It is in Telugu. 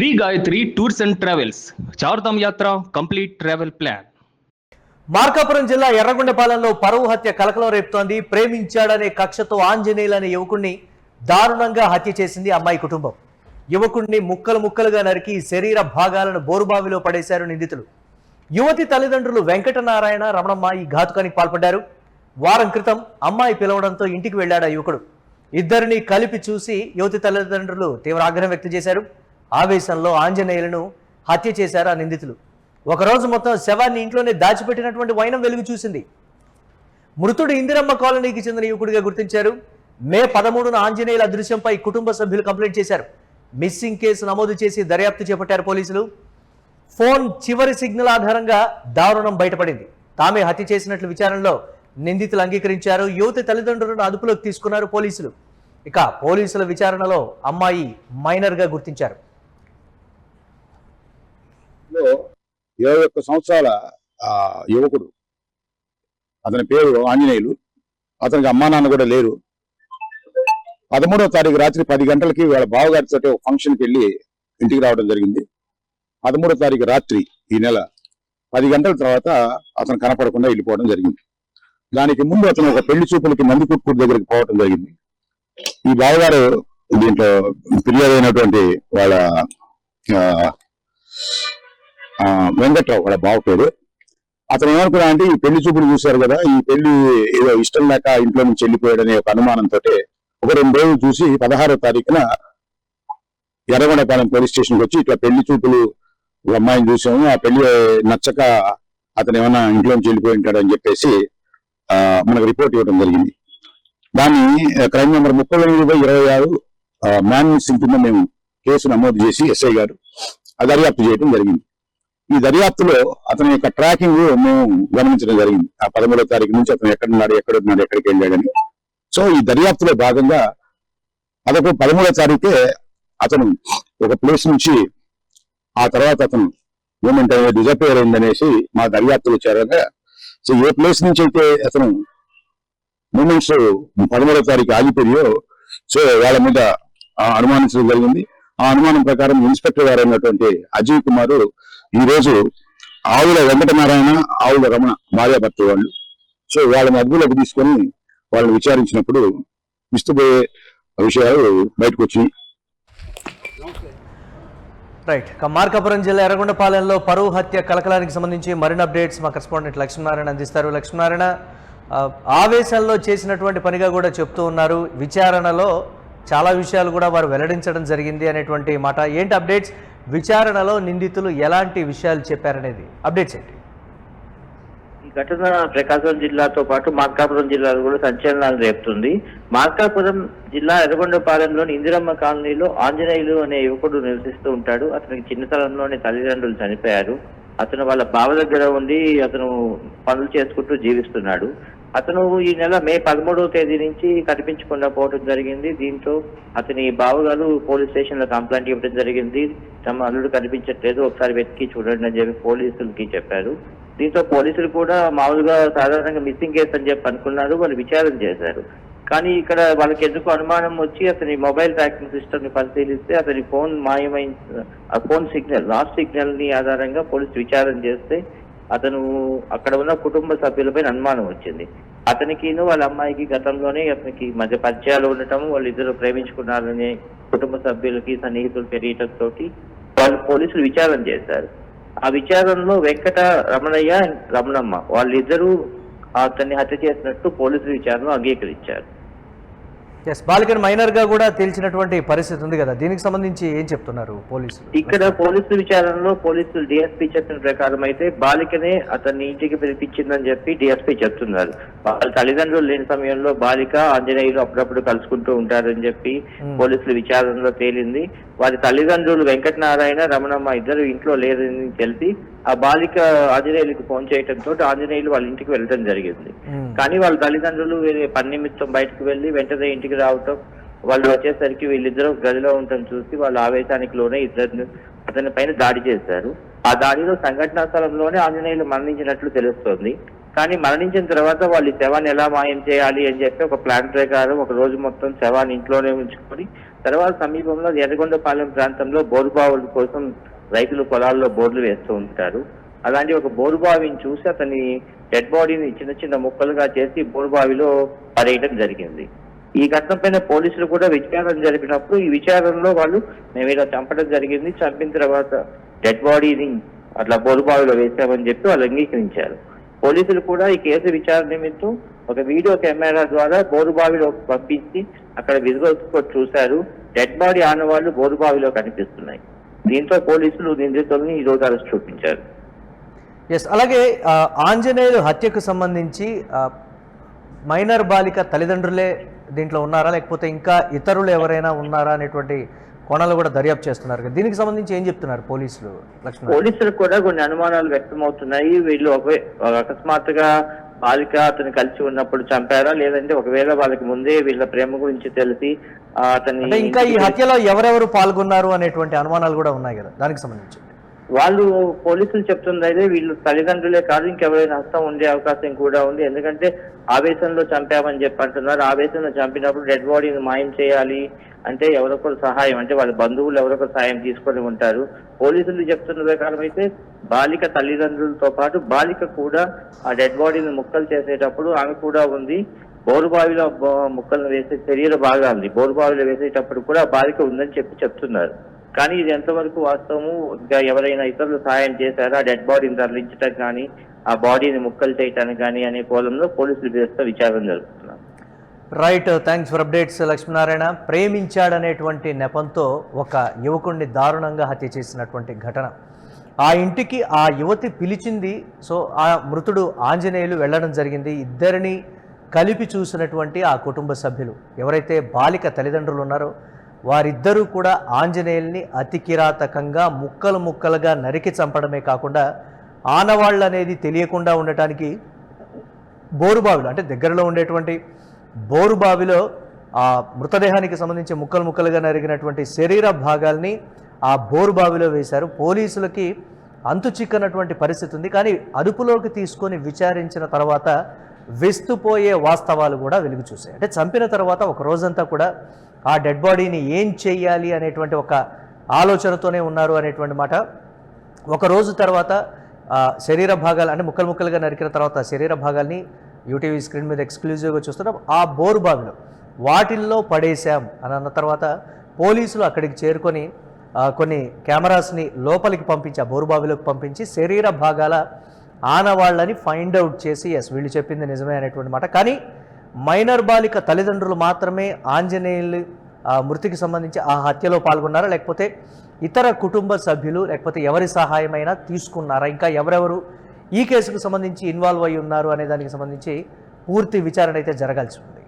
Shri Gayatri tours and travels Chardham yatra complete travel plan. Markapuram జిల్లా ఎర్రగొండపాలెంలో పరువు హత్య కలకలం రేపుతోంది. ప్రేమించాడనే కక్షతో ఆంజనేయులు అనే యువకుడిని దారుణంగా హత్య చేసింది అమ్మాయి కుటుంబం. యువకుడిని ముక్కలు ముక్కలుగా నరికి శరీర భాగాలను బోరుబావిలో పడేశారు నిందితులు. యువతి తల్లిదండ్రులు వెంకటనారాయణ, రమణమ్మ ఈ ఘాతుకానికి పాల్పడ్డారు. వారం క్రితం అమ్మాయి పిలవడంతో ఇంటికి వెళ్లాడు ఆ యువకుడు. ఇద్దరిని కలిపి చూసి యువతి తల్లిదండ్రులు తీవ్ర ఆగ్రహం వ్యక్తం చేశారు. ఆవేశంలో ఆంజనేయులను హత్య చేశారు ఆ నిందితులు. ఒకరోజు మొత్తం శవాన్ని ఇంట్లోనే దాచిపెట్టినటువంటి వైనం వెలుగు చూసింది. మృతుడు ఇందిరమ్మ కాలనీకి చెందిన యువకుడిగా గుర్తించారు. మే 13న ఆంజనేయుల అదృశ్యంపై కుటుంబ సభ్యులు కంప్లైంట్ చేశారు. మిస్సింగ్ కేసు నమోదు చేసి దర్యాప్తు చేపట్టారు పోలీసులు. ఫోన్ చివరి సిగ్నల్ ఆధారంగా దారుణం బయటపడింది. తామే హత్య చేసినట్లు విచారణలో నిందితులు అంగీకరించారు. యువతి తల్లిదండ్రులను అదుపులోకి తీసుకున్నారు పోలీసులు. ఇక పోలీసుల విచారణలో అమ్మాయి మైనర్ గా గుర్తించారు. 21 సంవత్సరాల యువకుడు, అతని పేరు ఆంజనేయులు. అతనికి అమ్మా నాన్న కూడా లేరు. 13వ తారీఖు రాత్రి 10 గంటలకి వాళ్ళ బావగారితో ఫంక్షన్కి వెళ్ళి ఇంటికి రావడం జరిగింది. 13వ తారీఖు రాత్రి ఈ నెల 10 గంటల తర్వాత అతను కనపడకుండా వెళ్ళిపోవడం జరిగింది. దానికి ముందు అతను ఒక పెళ్లి చూపులకి నందికుట్కూరు దగ్గరికి పోవడం జరిగింది. ఈ బావగారు దీంట్లో ఫిర్యాదు అయినటువంటి వాళ్ళ వెంకట్రావు, వాళ్ళ బావ పేరు. అతను ఏమనుకున్నా అంటే ఈ పెళ్లి చూపులు చూశారు కదా, ఈ పెళ్లి ఏదో ఇష్టం లేక ఇంట్లో నుంచి వెళ్ళిపోయాడనే ఒక అనుమానంతో ఒక 2 రోజులు చూసి 16వ తారీఖున ఎర్రగొండపాలెం పోలీస్ స్టేషన్కి వచ్చి ఇట్లా పెళ్లి చూపులు అమ్మాయిని చూసాము, ఆ పెళ్లి నచ్చక అతను ఏమన్నా ఇంట్లో నుంచి వెళ్ళిపోయి ఉంటాడు అని చెప్పేసి మనకు రిపోర్ట్ ఇవ్వడం జరిగింది. దాన్ని క్రైమ్ నెంబర్ 38/26 మ్యాన్ మిస్సింగ్ కింద మేము కేసు నమోదు చేసి ఎస్ఐ గారు దర్యాప్తు చేయడం జరిగింది. ఈ దర్యాప్తులో అతని యొక్క ట్రాకింగ్ మేము గమనించడం జరిగింది. ఆ 13వ తారీఖు నుంచి అతను ఎక్కడున్నాడు, ఎక్కడికి వెళ్ళాడని. సో ఈ దర్యాప్తులో భాగంగా అదొక 13వ తారీఖే అతను ఒక ప్లేస్ నుంచి ఆ తర్వాత అతను మూమెంట్ అనేది డిజపేర్ అయిందనేసి మా దర్యాప్తులు చేరగా, సో ఏ ప్లేస్ నుంచి అయితే అతను మూమెంట్స్ 13వ తారీఖు ఆగిపోయో సో వాళ్ళ మీద అనుమానించడం జరిగింది. ఆ అనుమానం ప్రకారం ఇన్స్పెక్టర్ గారు అయినటువంటి అజయ్ కుమార్ ఈ రోజు ఆవుల వెంకటనారాయణ, ఆవుల రమణ భార్యాభర్త వాళ్ళు, సో వాళ్ళని అదుపులోకి తీసుకొని వాళ్ళని విచారించినప్పుడు విస్తుపోయే విషయాలు బయటకు వచ్చినాయి. రైట్. మార్కాపురం జిల్లా ఎర్రగొండపాలెంలో పరువు హత్య కలకలానికి సంబంధించి మరిన్ని అప్డేట్స్ మా కరెస్పాండెంట్ లక్ష్మీనారాయణ అందిస్తారు. లక్ష్మీనారాయణ, ఆవేశంలో చేసినటువంటి పనిగా కూడా చెప్తూ ఉన్నారు. విచారణలో చాలా విషయాలు కూడా వారు వెల్లడించడం జరిగింది అనేటువంటి మాట. ఏంటి అప్డేట్స్? విచారణలో నిందితులు ఎలాంటి విషయాలు చెప్పారనేది అప్డేట్స్ ఏంటి? ఈ ఘటన ప్రకాశం జిల్లాతో పాటు మార్కాపురం జిల్లాలో కూడా సంచలనాలు రేపుతుంది. మార్కాపురం జిల్లా ఎర్రగొండపాలెంలోని ఇందిరమ్మ కాలనీలో ఆంజనేయులు అనే యువకుడు నివసిస్తూ ఉంటాడు. అతనికి చిన్నతనంలోనే తల్లిదండ్రులు చనిపోయారు. అతను వాళ్ళ బావ దగ్గర ఉండి అతను పనులు చేసుకుంటూ జీవిస్తున్నాడు. అతను ఈ నెల మే 13వ తేదీ నుంచి కనిపించకుండా పోవడం జరిగింది. దీంతో అతని బావగారు పోలీస్ స్టేషన్ లో కంప్లైంట్ ఇవ్వడం జరిగింది. తమ అల్లుడు కనిపించట్లేదు, ఒకసారి వెతికి చూడండి అని చెప్పి పోలీసులకి చెప్పారు. దీంతో పోలీసులు కూడా మామూలుగా సాధారణంగా మిస్సింగ్ కేసు అని చెప్పి అనుకున్నారు. వాళ్ళు విచారణ చేశారు. కానీ ఇక్కడ వాళ్ళకి ఎందుకు అనుమానం వచ్చి అతని మొబైల్ ట్రాకింగ్ సిస్టమ్ ని పరిశీలిస్తే అతని ఫోన్ మాయమైన ఆ ఫోన్ సిగ్నల్, లాస్ట్ సిగ్నల్ ని ఆధారంగా పోలీసు విచారణ చేస్తే అతను అక్కడ ఉన్న కుటుంబ సభ్యులపై అనుమానం వచ్చింది. అతనికి వాళ్ళ అమ్మాయికి గతంలోనే అతనికి మధ్య పరిచయాలు ఉండటం, వాళ్ళిద్దరు ప్రేమించుకున్నారనే కుటుంబ సభ్యులకి సన్నిహితులు తెలియటంతో వాళ్ళు పోలీసులు విచారణ చేశారు. ఆ విచారణలో వెంకట రమణయ్య, రమణమ్మ వాళ్ళిద్దరూ అతన్ని హత్య చేసినట్టు పోలీసులు విచారణలో అంగీకరించారు. బాలికను మైనర్ గా కూడా తేల్చినటువంటి పరిస్థితి ఉంది కదా, దీనికి సంబంధించి ఏం చెప్తున్నారు పోలీసులు? ఇక్కడ పోలీసుల విచారణలో పోలీసులు డిఎస్పీ చెప్పిన ప్రకారం అయితే బాలికనే అతన్ని ఇంటికి పిలిపించిందని చెప్పి డిఎస్పీ చెప్తున్నారు. వాళ్ళ తల్లిదండ్రులు లేని సమయంలో బాలిక ఆంజనేయులు అప్పుడప్పుడు కలుసుకుంటూ ఉంటారని చెప్పి పోలీసుల విచారణలో తేలింది. వారి తల్లిదండ్రులు వెంకటనారాయణ, రమణమ్మ ఇద్దరు ఇంట్లో లేదని తెలిసి ఆ బాలిక ఆంజనేయులకు ఫోన్ చేయడంతో ఆంజనేయులు వాళ్ళ ఇంటికి వెళ్ళడం జరిగింది. కానీ వాళ్ళ తల్లిదండ్రులు పని నిమిత్తం బయటకు వెళ్లి వెంటనే ఇంటికి రావటం, వాళ్ళు వచ్చేసరికి వీళ్ళిద్దరూ గదిలో ఉండటం చూసి వాళ్ళ ఆవేశానికి లోనే ఇద్దరు అతని పైన దాడి చేశారు. ఆ దాడిలో సంఘటనా స్థలంలోనే ఆంజనేయులు మరణించినట్లు తెలుస్తోంది. కానీ మరణించిన తర్వాత వాళ్ళు శవాన్ని ఎలా మాయం చేయాలి అని చెప్పి ఒక ప్లాన్ ప్రకారం ఒక రోజు మొత్తం శవాన్ని ఇంట్లోనే ఉంచుకొని తర్వాత సమీపంలో ఎర్రగొండపాలెం ప్రాంతంలో బోరుబావుల కోసం రైతులు పొలాల్లో బోర్లు వేస్తూ ఉంటారు. అలాంటి ఒక బోరుబావిని చూసి అతని డెడ్ బాడీని చిన్న చిన్న ముక్కలుగా చేసి బోరుబావిలో పడేయడం జరిగింది. ఈ ఘటన పైన పోలీసులు కూడా విచారణ జరిపినప్పుడు ఈ విచారణలో వాళ్ళు మేము ఇలా చంపడం జరిగింది, చంపిన తర్వాత డెడ్ బాడీని అట్లా బోరుబావిలో వేసామని చెప్పి వాళ్ళు అంగీకరించారు. పోలీసులు కూడా ఈ కేసు విచారణ నిమిత్తం ఒక వీడియో కెమెరా ద్వారా బోరుబావిలో పంపించి అక్కడ విజువల్స్ చూశారు. డెడ్ బాడీ ఆనవాళ్లు బోరుబావిలో కనిపిస్తున్నాయి. దీంతో పోలీసులు నిందితుల్ని ఈ రోజు అరెస్ట్ చూపించారు. ఎస్, అలాగే ఆంజనేయులు హత్యకు సంబంధించి మైనర్ బాలిక తల్లిదండ్రులే దీంట్లో ఉన్నారా, లేకపోతే ఇంకా ఇతరులు ఎవరైనా ఉన్నారా అనేటువంటి కోణాలు కూడా దర్యాప్తు చేస్తున్నారు కదా, దీనికి సంబంధించి ఏం చెప్తున్నారు పోలీసులు? లక్ష్మణ్, పోలీసులకు కూడా కొన్ని అనుమానాలు వ్యక్తమవుతున్నాయి. వీళ్ళు అకస్మాత్తుగా బాలిక అతను కలిసి ఉన్నప్పుడు చంపారా, లేదంటే ఒకవేళ వాళ్ళకి ముందే వీళ్ళ ప్రేమ గురించి తెలిసి అతన్ని ఇంకా ఈ హత్యలో ఎవరెవరు పాల్గొన్నారు అనేటువంటి అనుమానాలు కూడా ఉన్నాయి కదా, దానికి సంబంధించి వాళ్ళు పోలీసులు చెప్తుంది అయితే వీళ్ళు తల్లిదండ్రులే కాదు ఇంకెవరైనా హస్తం ఉండే అవకాశం కూడా ఉంది. ఎందుకంటే ఆవేశంలో చంపామని చెప్పి అంటున్నారు. ఆవేశంలో చంపినప్పుడు డెడ్ బాడీని మాయం చేయాలి అంటే ఎవరొకరు సహాయం, అంటే వాళ్ళ బంధువులు ఎవరొకరు సహాయం తీసుకొని ఉంటారు. పోలీసులు చెప్తున్న ప్రకారం అయితే బాలిక తల్లిదండ్రులతో పాటు బాలిక కూడా ఆ డెడ్ బాడీని ముక్కలు చేసేటప్పుడు ఆమె కూడా ఉంది. బోరుబావిలో ముక్కలను వేసే శరీర భాగాల్ని బోరుబావిలో వేసేటప్పుడు కూడా బాలిక ఉందని చెప్తున్నారు. కానీ ఇది ఎంతవరకు వాస్తవము, ఇంకా ఎవరైనా ఇతరులు సహాయం చేశారా డెడ్ బాడీని తరలించడం కానీ ఆ బాడీని ముక్కలు చేయటానికి కానీ అనే కోణంలో పోలీసులు విచారణ జరుపుతున్నారు. Right, thanks for updates Lakshminarayana. ప్రేమించాడనేటువంటి నెపంతో ఒక యువకుడిని దారుణంగా హత్య చేసినటువంటి ఘటన, ఆ ఇంటికి ఆ యువతి పిలిచింది. సో ఆ మృతుడు ఆంజనేయులు వెళ్ళడం జరిగింది. ఇద్దరిని కలిపి చూసినటువంటి ఆ కుటుంబ సభ్యులు ఎవరైతే బాలిక తల్లిదండ్రులు ఉన్నారో వారిద్దరూ కూడా ఆంజనేయుల్ని అతి కిరాతకంగా ముక్కలు ముక్కలుగా నరికి చంపడమే కాకుండా ఆనవాళ్ళు అనేది తెలియకుండా ఉండటానికి బోరుబావిలో, అంటే దగ్గరలో ఉండేటువంటి బోరుబావిలో ఆ మృతదేహానికి సంబంధించి ముక్కలు ముక్కలుగా నరిగినటువంటి శరీర భాగాల్ని ఆ బోరుబావిలో వేశారు. పోలీసులకి అంతు చిక్కనటువంటి పరిస్థితి ఉంది. కానీ అదుపులోకి తీసుకొని విచారించిన తర్వాత విస్తుపోయే వాస్తవాలు కూడా వెలుగు చూశాయి. అంటే చంపిన తర్వాత ఒక రోజంతా కూడా ఆ డెడ్ బాడీని ఏం చేయాలి అనేటువంటి ఒక ఆలోచనతోనే ఉన్నారు అనేటువంటి మాట. ఒక రోజు తర్వాత శరీర భాగాలు, అంటే ముక్కలు ముక్కలుగా నరికిన తర్వాత శరీర భాగాల్ని యూటీవీ స్క్రీన్ మీద ఎక్స్క్లూజివ్గా చూస్తున్నాం. ఆ బోరుబావిలో వాటిల్లో పడేశాం అని అన్న తర్వాత పోలీసులు అక్కడికి చేరుకొని కొన్ని కెమెరాస్ని లోపలికి పంపించి ఆ బోరుబావిలోకి పంపించి శరీర భాగాల ఆనవాళ్ళని ఫైండ్ అవుట్ చేసి ఎస్ వీళ్ళు చెప్పింది నిజమే అనేటువంటి మాట. కానీ మైనర్ బాలిక తల్లిదండ్రులు మాత్రమే ఆంజనేయులు మృతికి సంబంధించి ఆ హత్యలో పాల్గొన్నారా, లేకపోతే ఇతర కుటుంబ సభ్యులు లేకపోతే ఎవరి సహాయమైనా తీసుకున్నారా, ఇంకా ఎవరెవరు ఈ కేసుకు సంబంధించి ఇన్వాల్వ్ అయి ఉన్నారు అనే దానికి సంబంధించి పూర్తి విచారణ అయితే జరగాల్సి ఉంది.